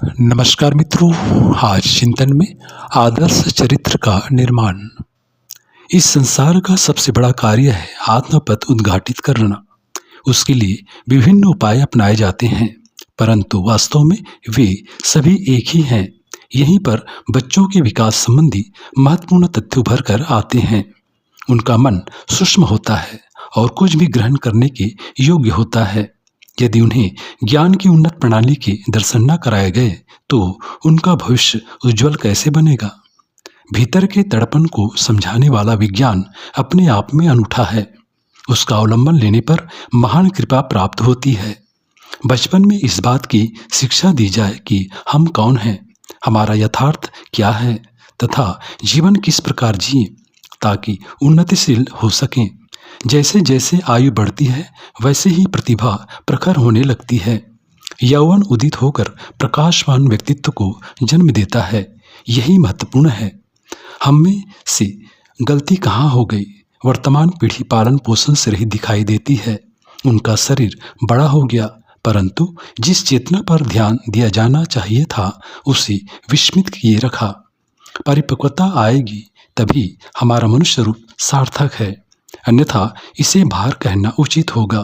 नमस्कार मित्रों। आज चिंतन में आदर्श चरित्र का निर्माण। इस संसार का सबसे बड़ा कार्य है आत्मपथ उद्घाटित करना। उसके लिए विभिन्न उपाय अपनाए जाते हैं, परंतु वास्तव में वे सभी एक ही हैं। यहीं पर बच्चों के विकास संबंधी महत्वपूर्ण तथ्य उभर कर आते हैं। उनका मन सूक्ष्म होता है और कुछ भी ग्रहण करने के योग्य होता है। यदि उन्हें ज्ञान की उन्नत प्रणाली के दर्शन न कराए गए तो उनका भविष्य उज्जवल कैसे बनेगा। भीतर के तड़पन को समझाने वाला विज्ञान अपने आप में अनूठा है। उसका अवलंबन लेने पर महान कृपा प्राप्त होती है। बचपन में इस बात की शिक्षा दी जाए कि हम कौन हैं, हमारा यथार्थ क्या है तथा जीवन किस प्रकार जिए ताकि उन्नतिशील हो सकें। जैसे जैसे आयु बढ़ती है वैसे ही प्रतिभा प्रखर होने लगती है। यौवन उदित होकर प्रकाशवान व्यक्तित्व को जन्म देता है। यही महत्वपूर्ण है। हम में से गलती कहाँ हो गई। वर्तमान पीढ़ी पालन पोषण से रही दिखाई देती है। उनका शरीर बड़ा हो गया, परंतु जिस चेतना पर ध्यान दिया जाना चाहिए था उसे विस्मित किए रखा। परिपक्वता आएगी तभी हमारा मनुष्य रूप सार्थक है, अन्यथा इसे बाहर कहना उचित होगा।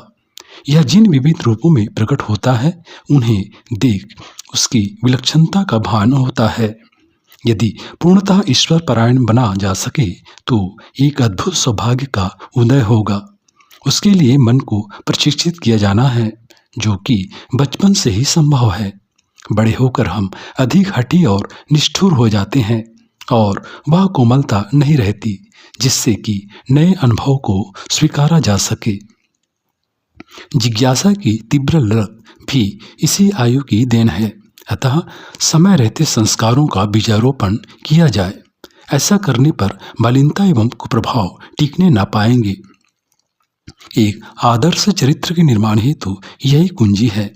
यह जिन विविध रूपों में प्रकट होता है उन्हें देख उसकी विलक्षणता का भान होता है। यदि पूर्णतः ईश्वर परायण बना जा सके तो एक अद्भुत सौभाग्य का उदय होगा। उसके लिए मन को प्रशिक्षित किया जाना है, जो कि बचपन से ही संभव है। बड़े होकर हम अधिक हठी और निष्ठुर हो जाते हैं और वह कोमलता नहीं रहती जिससे कि नए अनुभव को स्वीकारा जा सके। जिज्ञासा की तीव्र ललक भी इसी आयु की देन है। अतः समय रहते संस्कारों का बीजारोपण किया जाए। ऐसा करने पर मलिनता एवं कुप्रभाव टिकने न पाएंगे। एक आदर्श चरित्र के निर्माण हेतु यही कुंजी है।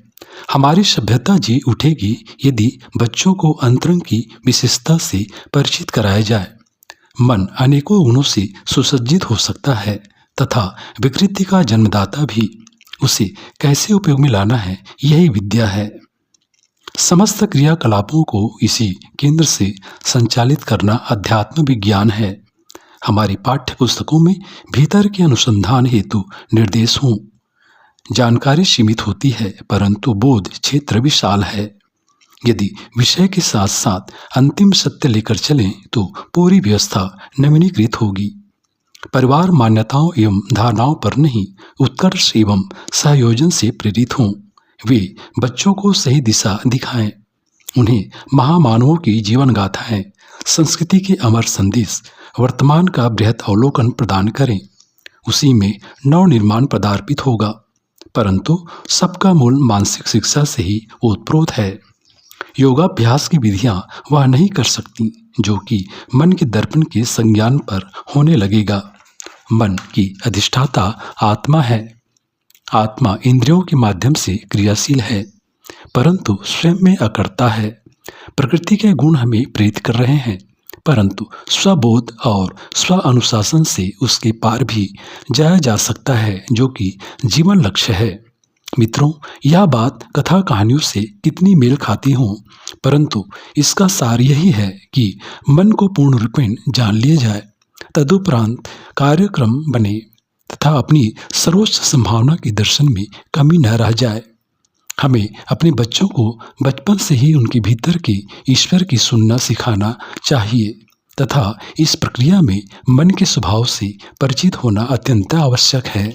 हमारी सभ्यता जी उठेगी यदि बच्चों को अंतरंग की विशेषता से परिचित कराया जाए। मन अनेकों गुणों से सुसज्जित हो सकता है तथा विकृति का जन्मदाता भी। उसे कैसे उपयोग में लाना है यही विद्या है। समस्त क्रियाकलापों को इसी केंद्र से संचालित करना अध्यात्म विज्ञान है। हमारी पाठ्य पुस्तकों में भीतर के अनुसंधान हेतु निर्देश हों। जानकारी सीमित होती है परंतु बोध क्षेत्र विशाल है। यदि विषय के साथ साथ अंतिम सत्य लेकर चलें तो पूरी व्यवस्था नवीनीकृत होगी। परिवार मान्यताओं एवं धारणाओं पर नहीं, उत्कर्ष एवं सहयोजन से प्रेरित हों। वे बच्चों को सही दिशा दिखाएं। उन्हें महामानवों की जीवन गाथाएं, संस्कृति के अमर संदेश, वर्तमान का बृहत अवलोकन प्रदान करें। उसी में नव निर्माण पदार्पित होगा, परंतु सबका मूल मानसिक शिक्षा से ही ओतप्रोत है। योगाभ्यास की विधियां वह नहीं कर सकती जो कि मन के दर्पण के संज्ञान पर होने लगेगा। मन की अधिष्ठाता आत्मा है। आत्मा इंद्रियों के माध्यम से क्रियाशील है, परंतु स्वयं में अकर्ता है। प्रकृति के गुण हमें प्रेरित कर रहे हैं, परंतु स्वबोध और स्व अनुशासन से उसके पार भी जाया जा सकता है, जो कि जीवन लक्ष्य है। मित्रों, यह बात कथा कहानियों से कितनी मेल खाती हो, परंतु इसका सार यही है कि मन को पूर्ण रूपेण जान लिया जाए, तदुपरांत कार्यक्रम बने तथा अपनी सर्वोच्च संभावना के दर्शन में कमी न रह जाए। हमें अपने बच्चों को बचपन से ही उनके भीतर के ईश्वर की सुनना सिखाना चाहिए तथा इस प्रक्रिया में मन के स्वभाव से परिचित होना अत्यंत आवश्यक है।